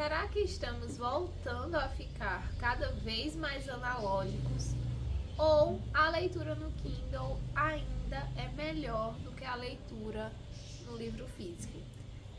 Será que estamos voltando a ficar cada vez mais analógicos? Ou a leitura no Kindle ainda é melhor do que a leitura no livro físico?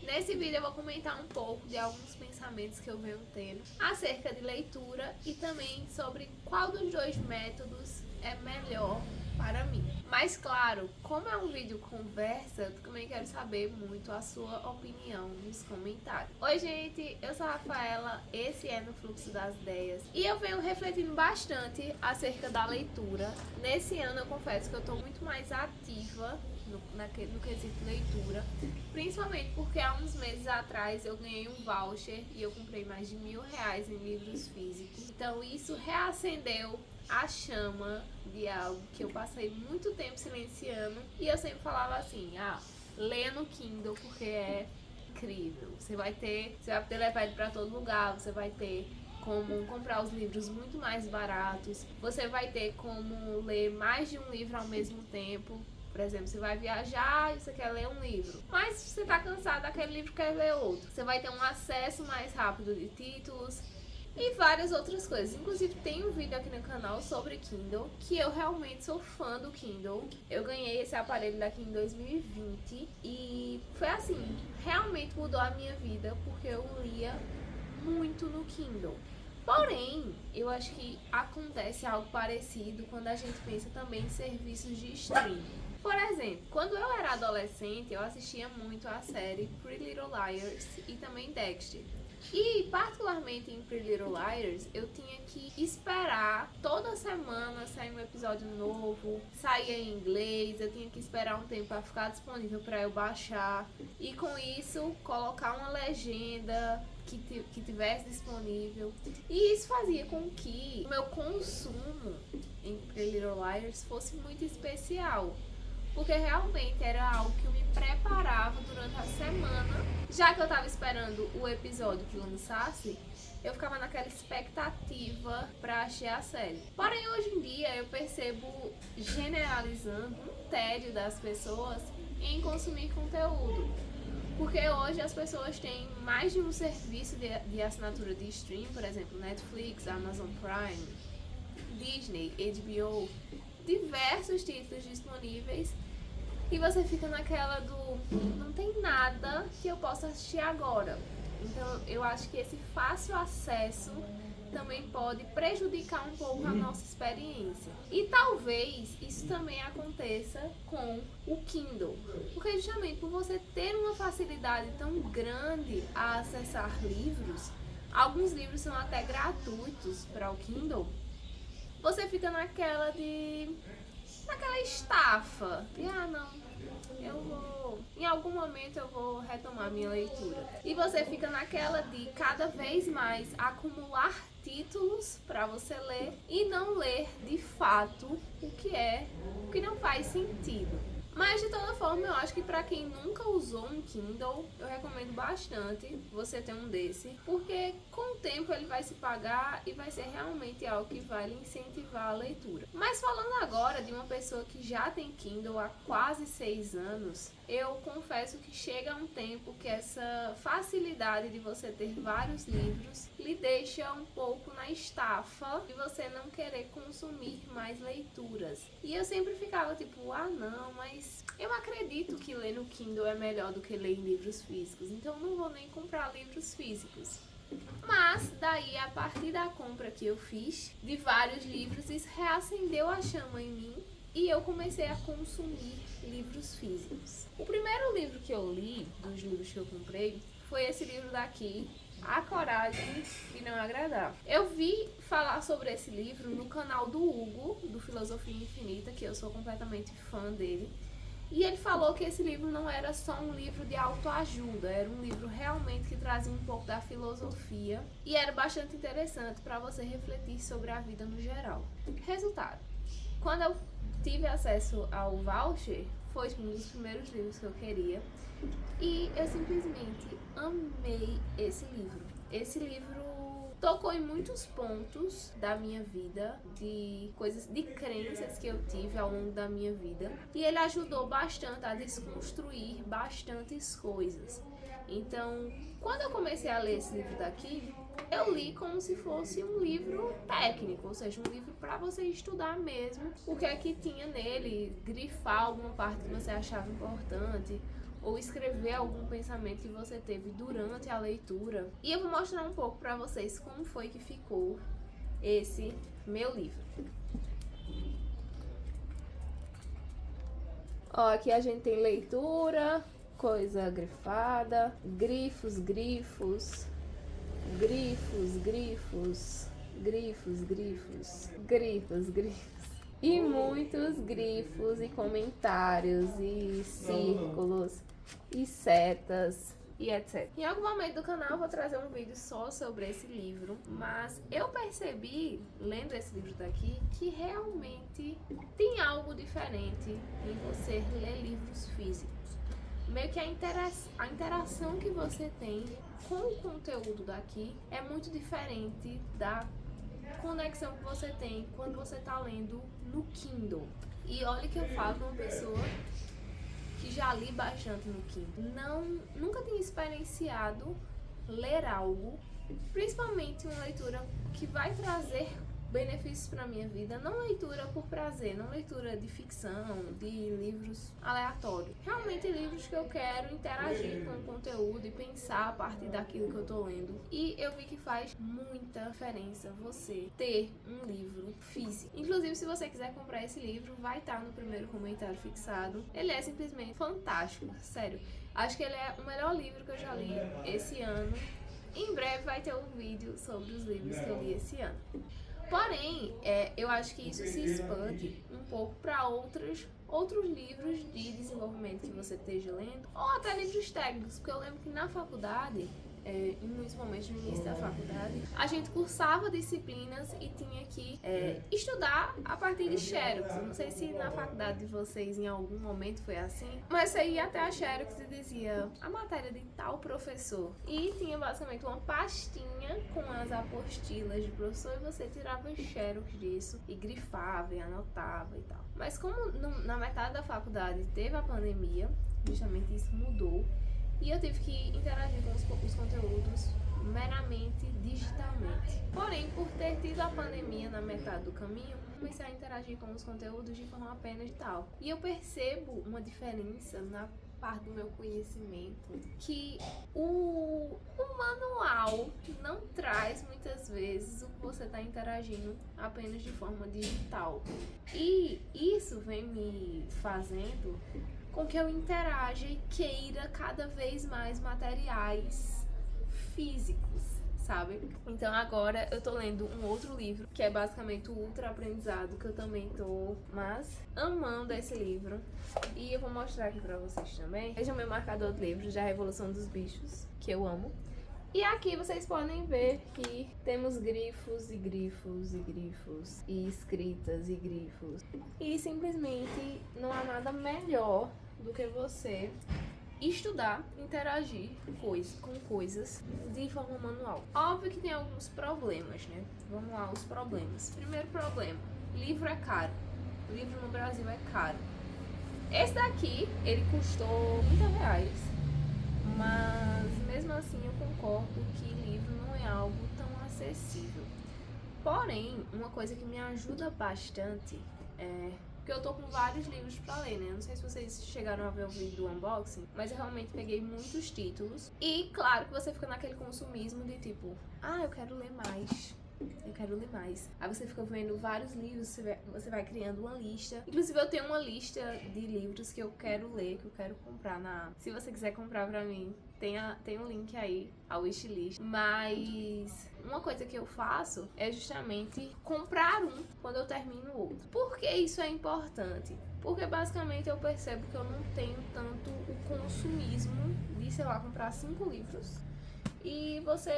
Nesse vídeo eu vou comentar um pouco de alguns pensamentos que eu venho tendo acerca de leitura e também sobre qual dos dois métodos é melhor para mim. Mas claro, como é um vídeo conversa, eu também quero saber muito a sua opinião nos comentários. Oi gente, eu sou a Rafaela, esse é No Fluxo das Ideias e eu venho refletindo bastante acerca da leitura. Nesse ano eu confesso que eu estou muito mais ativa no quesito leitura, principalmente porque há uns meses atrás eu ganhei um voucher e eu comprei mais de R$1.000 em livros físicos. Então isso reacendeu a chama de algo que eu passei muito tempo silenciando e eu sempre falava assim, leia no Kindle porque é incrível, você vai poder levar ele para todo lugar, você vai ter como comprar os livros muito mais baratos, você vai ter como ler mais de um livro ao mesmo tempo. Por exemplo, você vai viajar e você quer ler um livro, mas você está cansado daquele livro e quer ler outro. Você vai ter um acesso mais rápido de títulos e várias outras coisas. Inclusive tem um vídeo aqui no canal sobre Kindle, que eu realmente sou fã do Kindle. Eu ganhei esse aparelho daqui em 2020 e foi assim, realmente mudou a minha vida, porque eu lia muito no Kindle. Porém, eu acho que acontece algo parecido quando a gente pensa também em serviços de streaming. Por exemplo, quando eu era adolescente, eu assistia muito a série Pretty Little Liars e também Dexter. E, particularmente em Pretty Little Liars, eu tinha que esperar toda semana sair um episódio novo, saía em inglês, eu tinha que esperar um tempo para ficar disponível para eu baixar. E com isso, colocar uma legenda que tivesse disponível. E isso fazia com que o meu consumo em Pretty Little Liars fosse muito especial, porque realmente era algo que eu me preparava durante a semana. Já que eu tava esperando o episódio que lançasse, eu ficava naquela expectativa pra assistir a série. Porém, hoje em dia eu percebo, generalizando, um tédio das pessoas em consumir conteúdo. Porque hoje as pessoas têm mais de um serviço de assinatura de stream, por exemplo, Netflix, Amazon Prime, Disney, HBO, diversos títulos disponíveis. E você fica naquela do não tem nada que eu possa assistir agora. Então eu acho que esse fácil acesso também pode prejudicar um pouco a nossa experiência. E talvez isso também aconteça com o Kindle, porque justamente por você ter uma facilidade tão grande a acessar livros, alguns livros são até gratuitos para o Kindle, você fica naquela estafa de em algum momento eu vou retomar minha leitura. E você fica naquela de cada vez mais acumular títulos para você ler e não ler de fato o que não faz sentido. Mas de toda forma, eu acho que para quem nunca usou um Kindle, eu recomendo bastante você ter um desse, porque com o tempo ele vai se pagar e vai ser realmente algo que vai lhe incentivar a leitura. Mas falando agora de uma pessoa que já tem Kindle há quase 6 anos, eu confesso que chega um tempo que essa facilidade de você ter vários livros lhe deixa um pouco na estafa e você não querer consumir mais leituras. E eu sempre ficava tipo, não, mas eu acredito que ler no Kindle é melhor do que ler em livros físicos, então eu não vou nem comprar livros físicos. Mas daí, a partir da compra que eu fiz de vários livros, isso reacendeu a chama em mim e eu comecei a consumir livros físicos. O primeiro livro que eu li, dos livros que eu comprei, foi esse livro daqui, A Coragem de Não Agradar. Eu vi falar sobre esse livro no canal do Hugo, do Filosofia Infinita, que eu sou completamente fã dele. E ele falou que esse livro não era só um livro de autoajuda, era um livro realmente que trazia um pouco da filosofia e era bastante interessante para você refletir sobre a vida no geral. Resultado, quando eu tive acesso ao voucher, foi um dos primeiros livros que eu queria e eu simplesmente amei esse livro. Esse livro tocou em muitos pontos da minha vida, de coisas, de crenças que eu tive ao longo da minha vida. E ele ajudou bastante a desconstruir bastantes coisas. Então, quando eu comecei a ler esse livro daqui, eu li como se fosse um livro técnico, ou seja, um livro para você estudar mesmo o que é que tinha nele, grifar alguma parte que você achava importante, ou escrever algum pensamento que você teve durante a leitura. E eu vou mostrar um pouco para vocês como foi que ficou esse meu livro. Ó, aqui a gente tem leitura, coisa grifada, grifos, grifos, grifos, grifos, grifos, grifos, grifos, grifos. E muitos grifos e comentários e círculos e setas e etc. Em algum momento do canal eu vou trazer um vídeo só sobre esse livro, mas eu percebi, lendo esse livro daqui, que realmente tem algo diferente em você ler livros físicos. Meio que a interação que você tem com o conteúdo daqui é muito diferente da conexão que você tem quando você tá lendo no Kindle. E olha que eu falo de uma pessoa que já li bastante no Kindle. Nunca tinha experienciado ler algo, principalmente uma leitura que vai trazer benefícios para minha vida, não leitura por prazer, não leitura de ficção, de livros aleatórios. Realmente livros que eu quero interagir com o conteúdo e pensar a partir daquilo que eu tô lendo. E eu vi que faz muita diferença você ter um livro físico. Inclusive, se você quiser comprar esse livro, vai estar no primeiro comentário fixado. Ele é simplesmente fantástico, sério. Acho que ele é o melhor livro que eu já li esse ano. Em breve vai ter um vídeo sobre os livros que eu li esse ano. Porém, eu acho que isso se expande um pouco para outros livros de desenvolvimento que você esteja lendo, ou até livros técnicos, porque eu lembro que na faculdade, em muitos momentos no início da faculdade, a gente cursava disciplinas e tinha que estudar a partir de Xerox. Eu não sei se na faculdade de vocês em algum momento foi assim, mas você ia até a Xerox e dizia a matéria de tal professor. E tinha basicamente uma pastinha com as apostilas de professor e você tirava Xerox disso e grifava e anotava e tal. Mas como na metade da faculdade teve a pandemia, justamente isso mudou. E eu tive que interagir com os conteúdos meramente digitalmente. Porém, por ter tido a pandemia na metade do caminho, comecei a interagir com os conteúdos de forma apenas digital. E eu percebo uma diferença na parte do meu conhecimento, que o manual não traz muitas vezes o que você está interagindo apenas de forma digital. E isso vem me fazendo com que eu interaja e queira cada vez mais materiais físicos, sabe? Então agora eu tô lendo um outro livro, que é basicamente o Ultra Aprendizado, que eu também tô amando esse livro. E eu vou mostrar aqui pra vocês também. Veja o meu marcador de livros da Revolução dos Bichos, que eu amo. E aqui vocês podem ver que temos grifos e grifos e grifos, e escritas e grifos. E simplesmente não há nada melhor do que você estudar, interagir com coisas de forma manual. Óbvio que tem alguns problemas, né? Vamos lá, os problemas. Primeiro problema, livro é caro. Livro no Brasil é caro. Esse daqui, ele custou R$30, mas mesmo assim eu concordo que livro não é algo tão acessível. Porém, uma coisa que me ajuda bastante é porque eu tô com vários livros pra ler, né? Não sei se vocês chegaram a ver o vídeo do unboxing, mas eu realmente peguei muitos títulos. E claro que você fica naquele consumismo de tipo, eu quero ler mais. Eu quero ler mais. Aí você fica vendo vários livros, você vai criando uma lista. Inclusive eu tenho uma lista de livros que eu quero ler, que eu quero comprar Se você quiser comprar pra mim, tem um link aí, a wishlist. Mas uma coisa que eu faço é justamente comprar um quando eu termino o outro. Por que isso é importante? Porque basicamente eu percebo que eu não tenho tanto o consumismo de, sei lá, comprar 5 livros. E você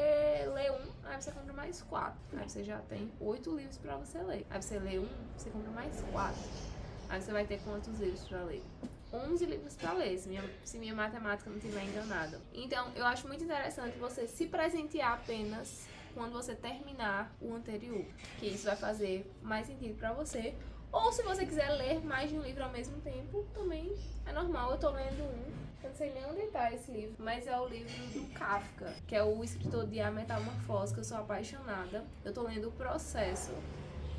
lê um, aí você compra mais 4. Aí você já tem 8 livros pra você ler. Aí você lê um, você compra mais 4. Aí você vai ter quantos livros pra ler? 11 livros pra ler, se minha matemática não estiver enganada. Então, eu acho muito interessante você se presentear apenas quando você terminar o anterior. Que isso vai fazer mais sentido pra você. Ou se você quiser ler mais de um livro ao mesmo tempo, também é normal. Eu tô lendo um Eu não sei nem onde tá esse livro, mas é o livro do Kafka, que é o escritor de A Metamorfose, que eu sou apaixonada. Eu tô lendo o processo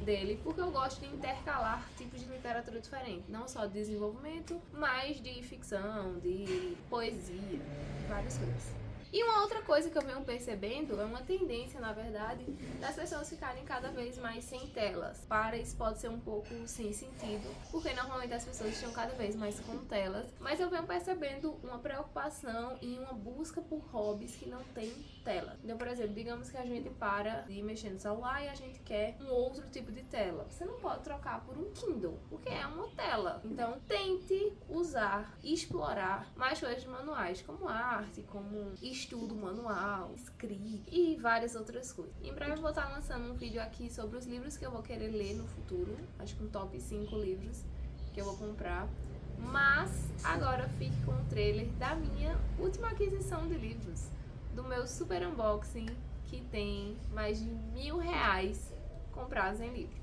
dele, porque eu gosto de intercalar tipos de literatura diferentes, não só de desenvolvimento, mas de ficção, de poesia, várias coisas. E uma outra coisa que eu venho percebendo, é uma tendência, na verdade, das pessoas ficarem cada vez mais sem telas. Para isso pode ser um pouco sem sentido, porque normalmente as pessoas estão cada vez mais com telas, mas eu venho percebendo uma preocupação e uma busca por hobbies que não tem tela. Então, por exemplo, digamos que a gente para de mexer no celular e a gente quer um outro tipo de tela. Você não pode trocar por um Kindle, porque é uma tela. Então, tente usar e explorar mais coisas manuais, como arte, como estudo manual, escrita e várias outras coisas. Em breve eu vou estar lançando um vídeo aqui sobre os livros que eu vou querer ler no futuro. Acho que um top 5 livros que eu vou comprar. Mas agora fique com o trailer da minha última aquisição de livros, do meu super unboxing, que tem mais de R$1.000 comprados em livros.